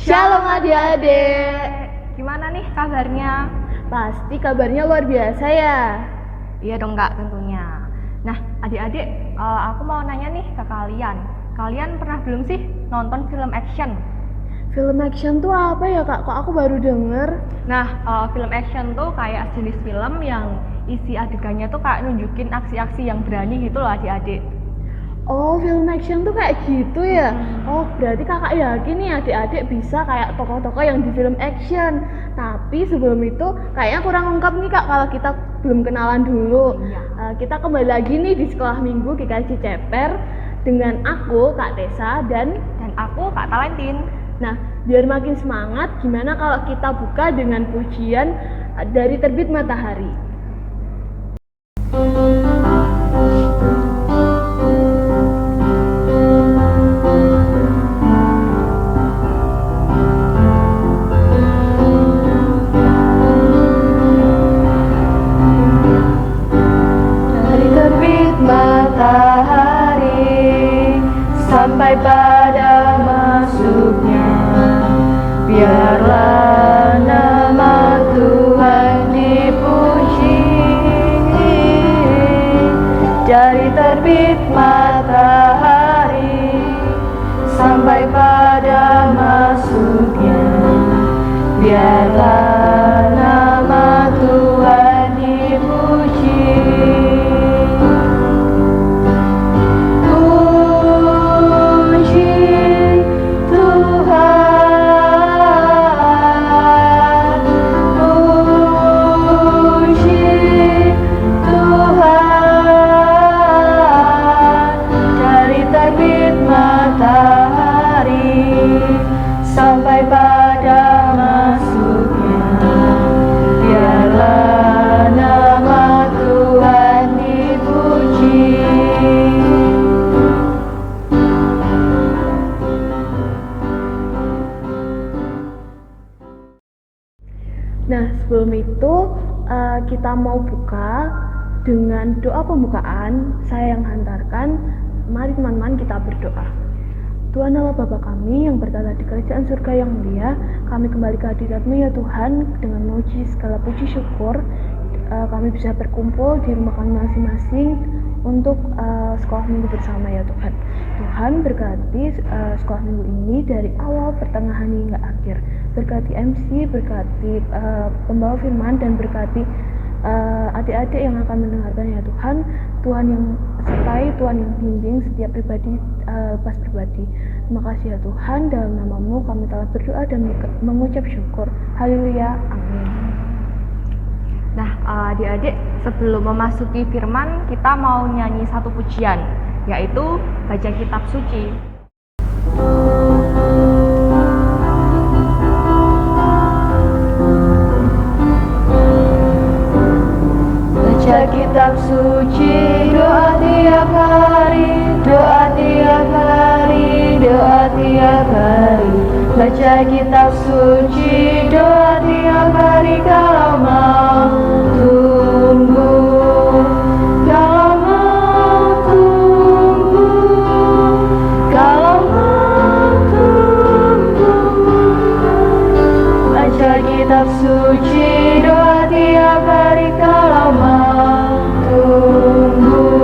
Shalom adik-adik. Gimana nih kabarnya? Pasti kabarnya luar biasa ya. Iya dong Kak, tentunya. Nah adik-adik, aku mau nanya nih ke kalian. Kalian pernah belum sih nonton film action? Film action tuh apa ya kak? Kok aku baru denger? Nah, film action tuh kayak jenis film yang isi adegannya tuh kayak nunjukin aksi-aksi yang berani gitu loh adik-adik. Oh, film action tuh kayak gitu ya? Oh, berarti kakak yakin nih adik-adik bisa kayak tokoh-tokoh yang di film action. Tapi sebelum itu kayaknya kurang lengkap nih kak kalau kita belum kenalan dulu. Iya. Kita kembali lagi nih di Sekolah Minggu GKJ Ceper dengan aku Kak Tessa dan aku Kak Talentin. Nah, biar makin semangat, gimana kalau kita buka dengan pujian dari Terbit Matahari. Dari terbit matahari sampai pada masuknya, biarlah nama Tuhan dipuji. Dari terbit matahari sampai pada masuknya, biarlah nama Tuhan dipuji. Sampai pada masuknya, biarlah nama Tuhan dipuji. Nah, sebelum itu kita mau buka dengan doa pembukaan. Saya yang hantarkan. Mari teman-teman kita berdoa. Tuhan Allah Bapa kami yang bertata di kerajaan surga yang mulia, kami kembali ke hadirat-Mu ya Tuhan, dengan memuji segala puji syukur kami bisa berkumpul di rumah kami masing-masing untuk sekolah minggu bersama ya Tuhan. Tuhan berkati sekolah minggu ini dari awal, pertengahan hingga akhir. Berkati MC, berkati pembawa firman, dan berkati adik-adik yang akan mendengarkan ya Tuhan. Tuhan yang sertai, Tuhan yang bimbing setiap pribadi pas pribadi. Terima kasih ya Tuhan, dalam nama-Mu kami telah berdoa dan mengucap syukur. Haleluya, amin. Nah adik-adik, sebelum memasuki firman, kita mau nyanyi satu pujian, yaitu baca kitab suci. Baca kitab suci, doa tiap hari, doa tiap hari, doa tiap hari. Baca kitab suci, doa tiap hari kalau mau tumbuh, kalau mau tumbuh, kalau mau tumbuh. Baca kitab suci, doa tiap hari kalau mau tumbuh.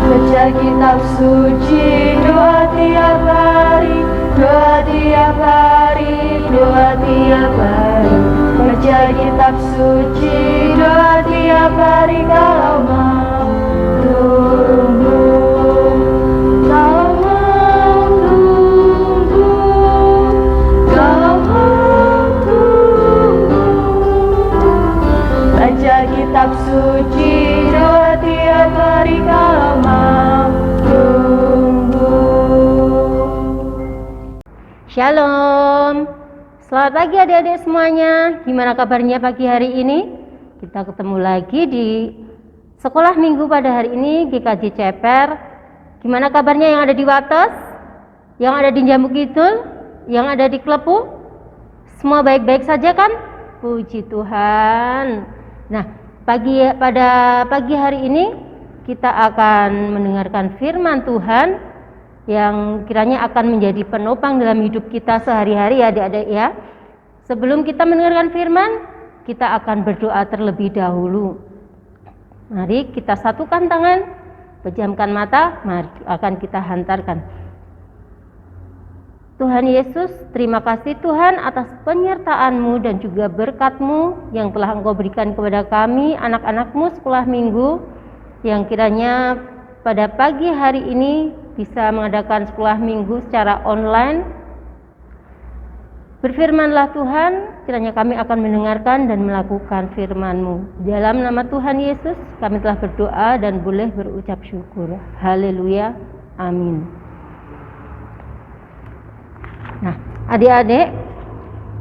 Baca kitab suci, doa tiap hari, doa tiap hari, doa tiap hari. Baca kitab suci, doa tiap hari kalau mau tumbuh, kalau mau tumbuh, kalau mau tumbuh. Baca kitab suci, doa tiap hari kalau mau tumbuh. Shalom. Selamat pagi adik-adik semuanya. Gimana kabarnya pagi hari ini? Kita ketemu lagi di sekolah minggu pada hari ini GKJ Ceper. Gimana kabarnya yang ada di Wates? Yang ada di Jambu Kidul? Yang ada di Klepu? Semua baik-baik saja kan? Puji Tuhan. Nah, pada pagi hari ini kita akan mendengarkan firman Tuhan yang kiranya akan menjadi penopang dalam hidup kita sehari-hari ya adik-adik ya. Sebelum kita mendengarkan firman, kita akan berdoa terlebih dahulu. Mari kita satukan tangan, pejamkan mata, mari akan kita hantarkan. Tuhan Yesus, terima kasih Tuhan atas penyertaan-Mu dan juga berkat-Mu yang telah Engkau berikan kepada kami, anak-anak-Mu sekolah minggu, yang kiranya pada pagi hari ini bisa mengadakan sekolah minggu secara online. Berfirmanlah Tuhan, kiranya kami akan mendengarkan dan melakukan firman-Mu. Dalam nama Tuhan Yesus, kami telah berdoa dan boleh berucap syukur. Haleluya, amin. Nah, adik-adik,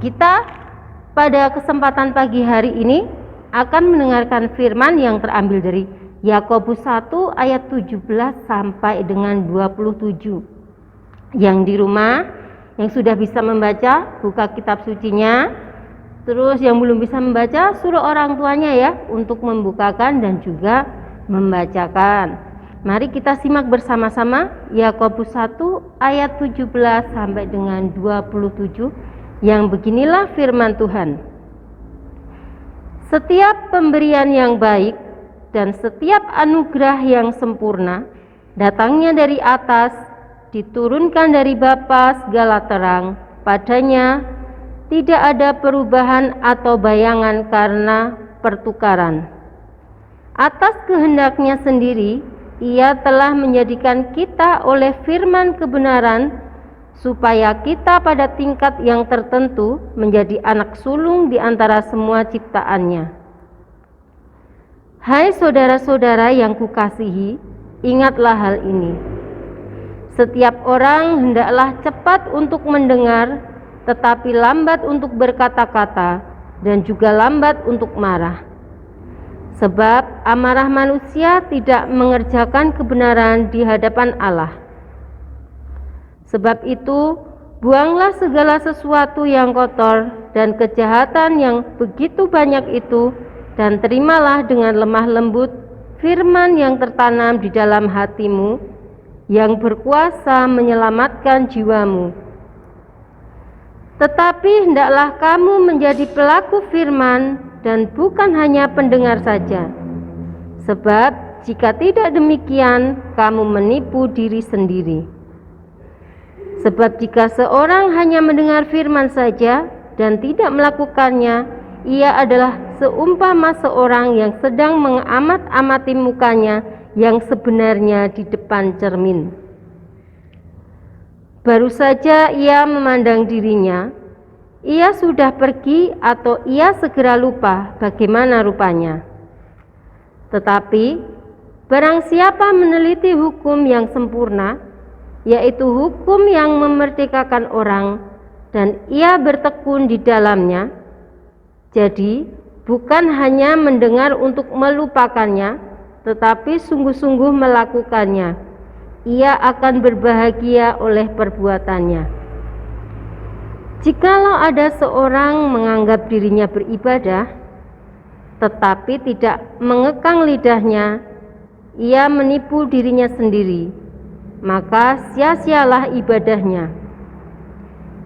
kita pada kesempatan pagi hari ini akan mendengarkan firman yang terambil dari Yakobus 1 ayat 17 sampai dengan 27. Yang di rumah, yang sudah bisa membaca, buka kitab sucinya. Terus yang belum bisa membaca, suruh orang tuanya ya untuk membukakan dan juga membacakan. Mari kita simak bersama-sama Yakobus 1 ayat 17 sampai dengan 27 yang beginilah firman Tuhan. Setiap pemberian yang baik dan setiap anugerah yang sempurna datangnya dari atas, diturunkan dari Bapa segala terang. Padanya tidak ada perubahan atau bayangan karena pertukaran. Atas kehendaknya sendiri Ia telah menjadikan kita oleh firman kebenaran supaya kita pada tingkat yang tertentu menjadi anak sulung di antara semua ciptaannya. Hai saudara-saudara yang kukasihi, ingatlah hal ini. Setiap orang hendaklah cepat untuk mendengar, tetapi lambat untuk berkata-kata, dan juga lambat untuk marah. Sebab amarah manusia tidak mengerjakan kebenaran di hadapan Allah. Sebab itu, buanglah segala sesuatu yang kotor dan kejahatan yang begitu banyak itu, dan terimalah dengan lemah lembut firman yang tertanam di dalam hatimu, yang berkuasa menyelamatkan jiwamu. Tetapi hendaklah kamu menjadi pelaku firman dan bukan hanya pendengar saja. Sebab jika tidak demikian, kamu menipu diri sendiri. Sebab jika seorang hanya mendengar firman saja dan tidak melakukannya, ia adalah seumpama seorang yang sedang mengamat-amati mukanya yang sebenarnya di depan cermin. Baru saja ia memandang dirinya, ia sudah pergi atau ia segera lupa bagaimana rupanya. Tetapi barang siapa meneliti hukum yang sempurna, yaitu hukum yang memerdekakan orang, dan ia bertekun di dalamnya, jadi bukan hanya mendengar untuk melupakannya, tetapi sungguh-sungguh melakukannya, ia akan berbahagia oleh perbuatannya. Jikalau ada seorang menganggap dirinya beribadah, tetapi tidak mengekang lidahnya, ia menipu dirinya sendiri, maka sia-sialah ibadahnya.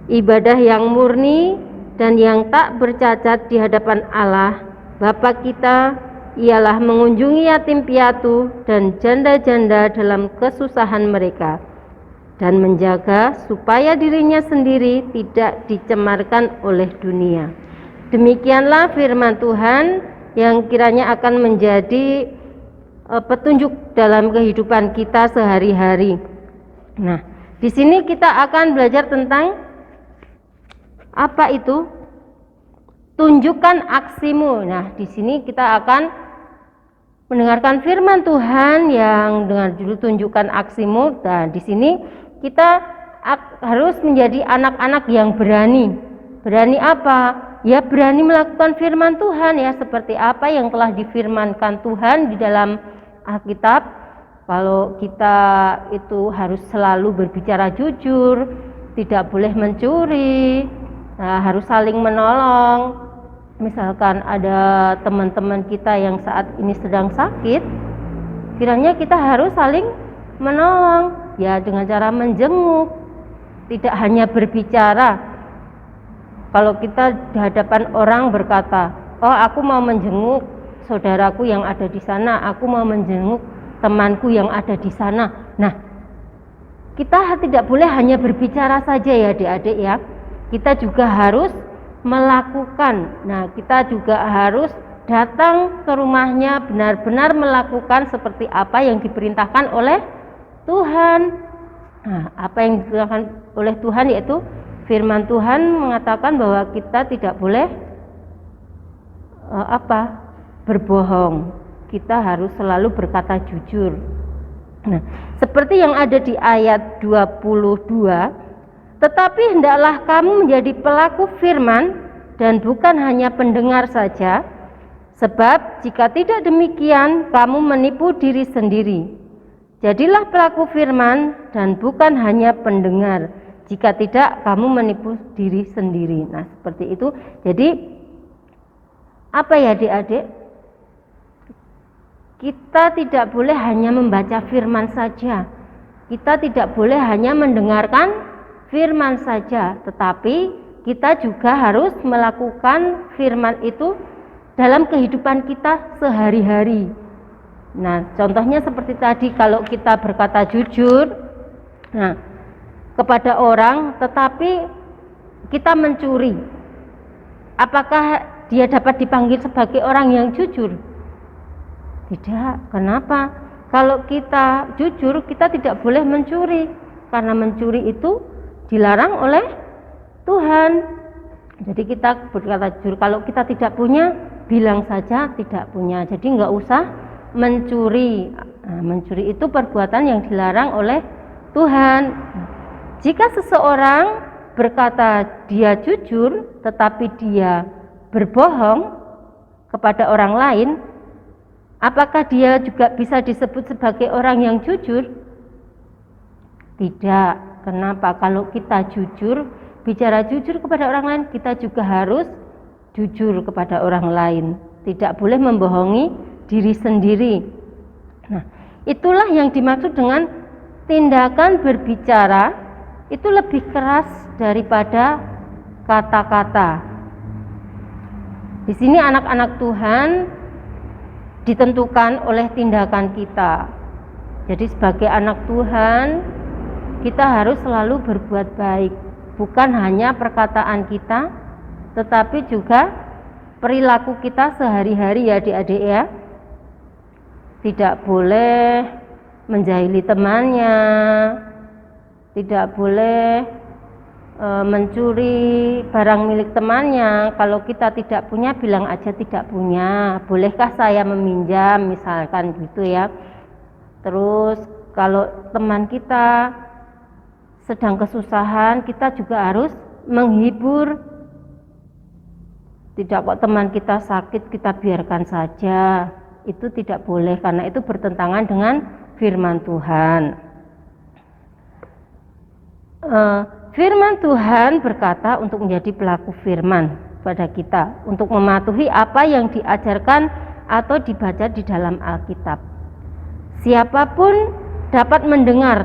Ibadah yang murni dan yang tak bercacat di hadapan Allah, Bapa kita, ialah mengunjungi yatim piatu dan janda-janda dalam kesusahan mereka, dan menjaga supaya dirinya sendiri tidak dicemarkan oleh dunia. Demikianlah firman Tuhan yang kiranya akan menjadi petunjuk dalam kehidupan kita sehari-hari. Nah, di sini kita akan belajar tentang apa itu? Tunjukkan aksimu. Nah, di sini kita akan mendengarkan firman Tuhan yang dengan judul tunjukkan aksimu. Nah, di sini kita harus menjadi anak-anak yang berani. Berani apa? Ya berani melakukan firman Tuhan ya, seperti apa yang telah difirmankan Tuhan di dalam Alkitab. Kalau kita itu harus selalu berbicara jujur, tidak boleh mencuri, harus saling menolong. Misalkan ada teman-teman kita yang saat ini sedang sakit, kiranya kita harus saling menolong, ya dengan cara menjenguk, tidak hanya berbicara. Kalau kita di hadapan orang berkata, oh aku mau menjenguk saudaraku yang ada di sana, aku mau menjenguk temanku yang ada di sana. Nah, kita tidak boleh hanya berbicara saja ya adik-adik ya, kita juga harus melakukan. Nah, kita juga harus datang ke rumahnya, benar-benar melakukan seperti apa yang diperintahkan oleh Tuhan. Nah, apa yang diperintahkan oleh Tuhan yaitu firman Tuhan mengatakan bahwa kita tidak boleh berbohong. Kita harus selalu berkata jujur. Nah, seperti yang ada di ayat 22, tetapi hendaklah kamu menjadi pelaku firman dan bukan hanya pendengar saja, sebab jika tidak demikian kamu menipu diri sendiri. Jadilah pelaku firman dan bukan hanya pendengar, jika tidak kamu menipu diri sendiri. Nah, seperti itu. Jadi apa ya adik-adik? Kita tidak boleh hanya membaca firman saja. Kita tidak boleh hanya mendengarkan firman saja, tetapi kita juga harus melakukan firman itu dalam kehidupan kita sehari-hari. Nah, contohnya seperti tadi, kalau kita berkata jujur, nah, kepada orang, tetapi kita mencuri, apakah dia dapat dipanggil sebagai orang yang jujur? Tidak. Kenapa? Kalau kita jujur, kita tidak boleh mencuri, karena mencuri itu dilarang oleh Tuhan. Jadi kita berkata jujur. Kalau kita tidak punya, bilang saja tidak punya. Jadi nggak usah mencuri. Nah, mencuri itu perbuatan yang dilarang oleh Tuhan. Jika seseorang berkata dia jujur, tetapi dia berbohong kepada orang lain, apakah dia juga bisa disebut sebagai orang yang jujur? Tidak. Kenapa? Kalau kita jujur, bicara jujur kepada orang lain, kita juga harus jujur kepada orang lain. Tidak boleh membohongi diri sendiri. Nah, itulah yang dimaksud dengan tindakan berbicara itu lebih keras daripada kata-kata. Di sini anak-anak Tuhan ditentukan oleh tindakan kita. Jadi sebagai anak Tuhan, kita harus selalu berbuat baik, bukan hanya perkataan kita, tetapi juga perilaku kita sehari-hari ya adik-adik ya. Tidak boleh menjahili temannya, tidak boleh mencuri barang milik temannya. Kalau kita tidak punya, bilang aja tidak punya. Bolehkah saya meminjam, misalkan gitu ya. Terus kalau teman kita sedang kesusahan, kita juga harus menghibur. Tidak kok teman kita sakit kita biarkan saja. Itu tidak boleh, karena itu bertentangan dengan firman Tuhan. Firman Tuhan berkata untuk menjadi pelaku firman pada kita, untuk mematuhi apa yang diajarkan atau dibaca di dalam Alkitab. Siapapun dapat mendengar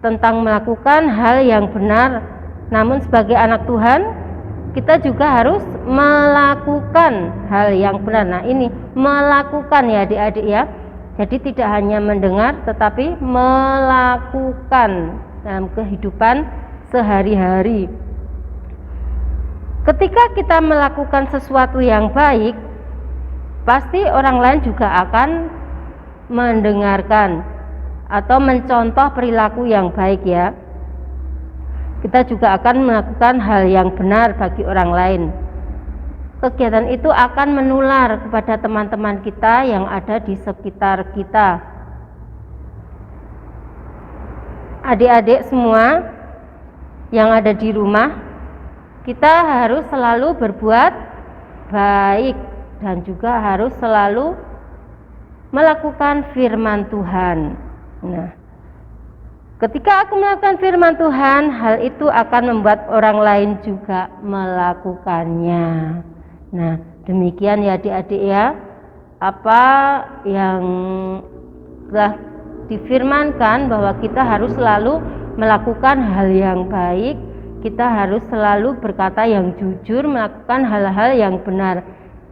tentang melakukan hal yang benar, namun sebagai anak Tuhan, kita juga harus melakukan hal yang benar. Nah, ini melakukan ya adik-adik ya. Jadi tidak hanya mendengar, tetapi melakukan dalam kehidupan sehari-hari. Ketika kita melakukan sesuatu yang baik, pasti orang lain juga akan mendengarkan atau mencontoh perilaku yang baik ya. Kita juga akan melakukan hal yang benar bagi orang lain. Kegiatan itu akan menular kepada teman-teman kita yang ada di sekitar kita. Adik-adik semua yang ada di rumah, kita harus selalu berbuat baik dan juga harus selalu melakukan firman Tuhan. Nah, ketika aku melakukan firman Tuhan, hal itu akan membuat orang lain juga melakukannya. Nah, demikian ya adik-adik ya, apa yang telah difirmankan bahwa kita harus selalu melakukan hal yang baik, kita harus selalu berkata yang jujur, melakukan hal-hal yang benar.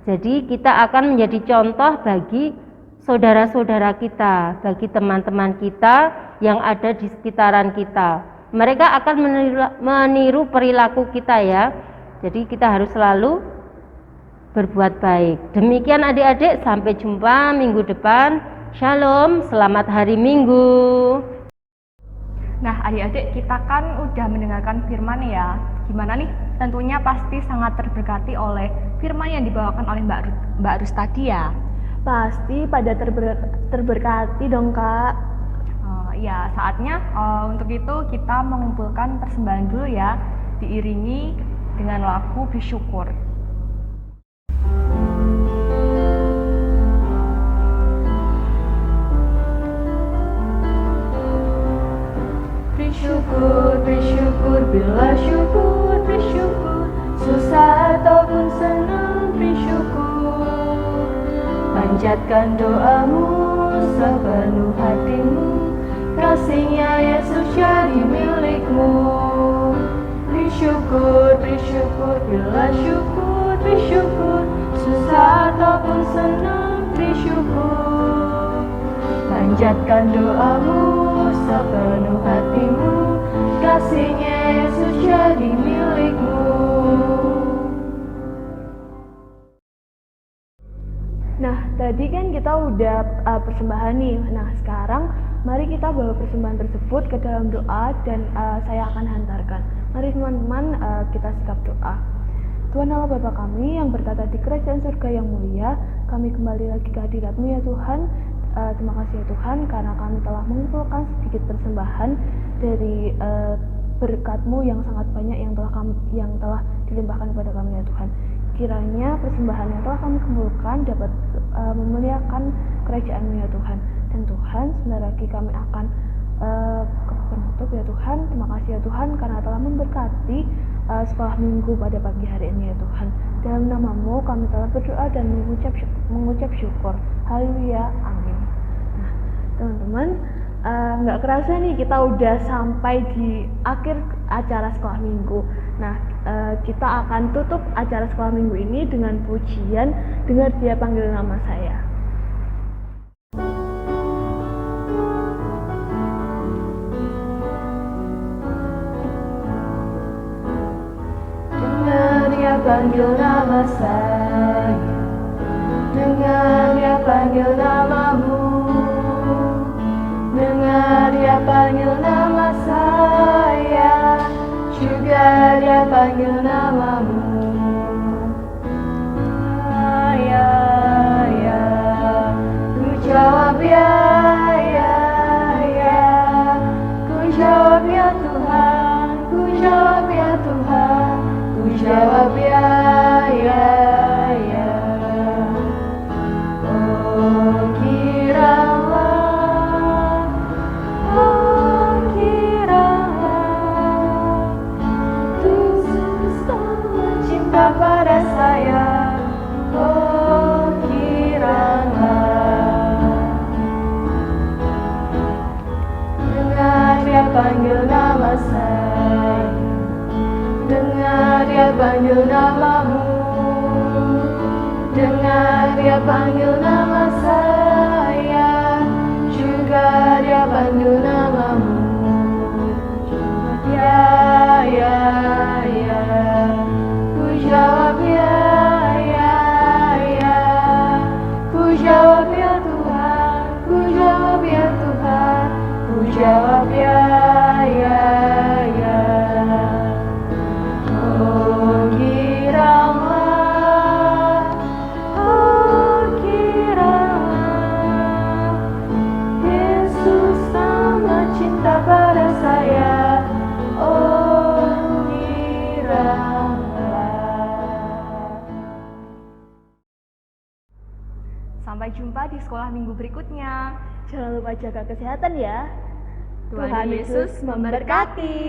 Jadi kita akan menjadi contoh bagi saudara-saudara kita, bagi teman-teman kita yang ada di sekitaran kita. Mereka akan meniru perilaku kita ya. Jadi kita harus selalu berbuat baik. Demikian adik-adik, sampai jumpa minggu depan. Shalom, selamat hari Minggu. Nah, adik-adik, kita kan udah mendengarkan firman ya. Gimana nih? Tentunya pasti sangat terberkati oleh firman yang dibawakan oleh Mbak Rus tadi ya. Pasti pada terberkati dong Kak. Ya, saatnya untuk itu kita mengumpulkan persembahan dulu ya, diiringi dengan lagu bersyukur. Bersyukur, bersyukur, bila syukur, bersyukur, susah ataupun senang, bersyukur. Panjatkan doamu sepenuh hatimu, kasihnya Yesus jadi milikmu. Bersyukur, bersyukur, bila syukur, bersyukur, susah ataupun senang, bersyukur. Panjatkan doamu sepenuh hatimu, kasihnya Yesus jadi milikmu. Nah, tadi kan kita udah persembahan nih. Nah, sekarang mari kita bawa persembahan tersebut ke dalam doa dan saya akan hantarkan. Mari teman-teman kita sikap doa. Tuhan Allah Bapa kami yang bertata di kerajaan surga yang mulia, kami kembali lagi ke hadirat-Mu ya Tuhan. Terima kasih ya Tuhan karena kami telah mengumpulkan sedikit persembahan dari berkat-Mu yang sangat banyak yang telah dilimpahkan kepada kami ya Tuhan. Kiranya persembahan yang telah kami kumpulkan dapat memuliakan kerajaan-Mu ya Tuhan. Dan Tuhan, sebentar lagi kami akan penutup ya Tuhan. Terima kasih ya Tuhan karena telah memberkati sekolah minggu pada pagi hari ini ya Tuhan. Dalam nama-Mu kami telah berdoa dan mengucap syukur. Haleluya, amin. Nah, teman-teman, nggak kerasa nih kita udah sampai di akhir acara sekolah minggu. Nah, kita akan tutup acara sekolah minggu ini dengan pujian Dengar Dia Panggil Nama Saya. Dengar Dia panggil nama saya, dengar Dia panggil namamu, dengar Dia panggil nama saya, juga Dia panggil namamu. Ya, ya, ku jawab ya, ya, ya, ku jawab ya Tuhan, ku jawab ya Tuhan, ku jawab ya, ya, ya. Oh kiralah, oh kiralah, Yesus sangat cinta pada saya. Oh kiralah, dengar Dia panggil nama saya, dengar Dia panggil namamu, dengar Dia panggil nama saya, juga Dia panggil namamu. Ya, ya, ya, ku jawab ya, ya, ya, ku jawab ya Tuhan, ku jawab ya Tuhan, ku jawab ya, ya, ya. Oh kiralah, oh kiralah, Yesus sangat cinta pada saya. Oh kiralah. Sampai jumpa di sekolah minggu berikutnya. Jangan lupa jaga kesehatan ya. Tuhan Yesus memberkati.